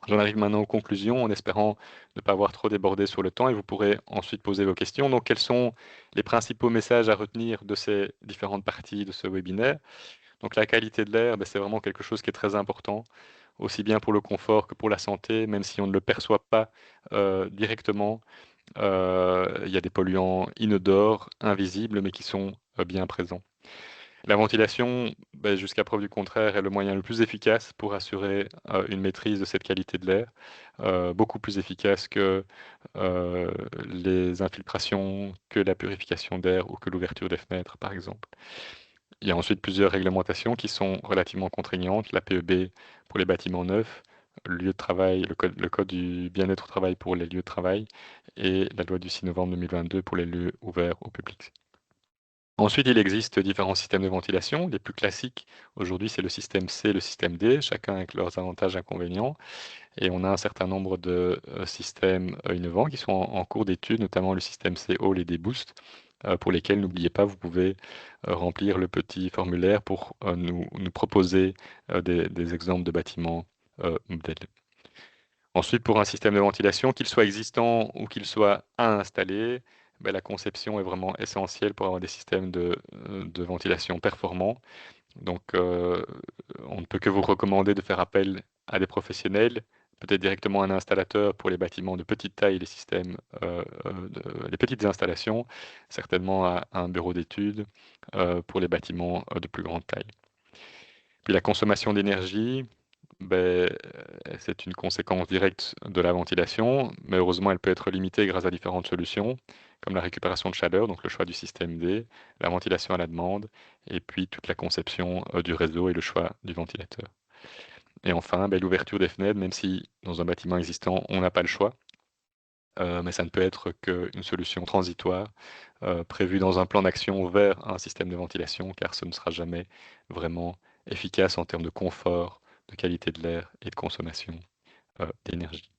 J'en arrive maintenant aux conclusions en espérant ne pas avoir trop débordé sur le temps et vous pourrez ensuite poser vos questions. Donc, quels sont les principaux messages à retenir de ces différentes parties de ce webinaire? Donc, la qualité de l'air, ben, c'est vraiment quelque chose qui est très important, aussi bien pour le confort que pour la santé, même si on ne le perçoit pas directement. Il y a des polluants inodores, invisibles, mais qui sont bien présents. La ventilation, ben, jusqu'à preuve du contraire, est le moyen le plus efficace pour assurer une maîtrise de cette qualité de l'air, beaucoup plus efficace que euh, les infiltrations, que la purification d'air ou que l'ouverture des fenêtres, par exemple. Il y a ensuite plusieurs réglementations qui sont relativement contraignantes, la PEB pour les bâtiments neufs, le lieu de travail, le code du bien-être au travail pour les lieux de travail et la loi du 6 novembre 2022 pour les lieux ouverts au public. Ensuite, il existe différents systèmes de ventilation. Les plus classiques aujourd'hui, c'est le système C et le système D, chacun avec leurs avantages et inconvénients. Et on a un certain nombre de systèmes innovants qui sont en cours d'étude, notamment le système C All et D Boost, pour lesquels, n'oubliez pas, vous pouvez remplir le petit formulaire pour nous proposer des exemples de bâtiments modèles. Ensuite, pour un système de ventilation, qu'il soit existant ou qu'il soit à installer, ben, la conception est vraiment essentielle pour avoir des systèmes de ventilation performants. Donc, on ne peut que vous recommander de faire appel à des professionnels, peut-être directement à un installateur pour les bâtiments de petite taille, les systèmes, les petites installations, certainement à un bureau d'études pour les bâtiments de plus grande taille. Puis la consommation d'énergie, ben, c'est une conséquence directe de la ventilation, mais heureusement, elle peut être limitée grâce à différentes solutions, comme la récupération de chaleur, donc le choix du système D, la ventilation à la demande, et puis toute la conception du réseau et le choix du ventilateur. Et enfin, ben, l'ouverture des fenêtres, même si dans un bâtiment existant, on n'a pas le choix, mais ça ne peut être qu'une solution transitoire, prévue dans un plan d'action vers un système de ventilation, car ce ne sera jamais vraiment efficace en termes de confort, de qualité de l'air et de consommation d'énergie.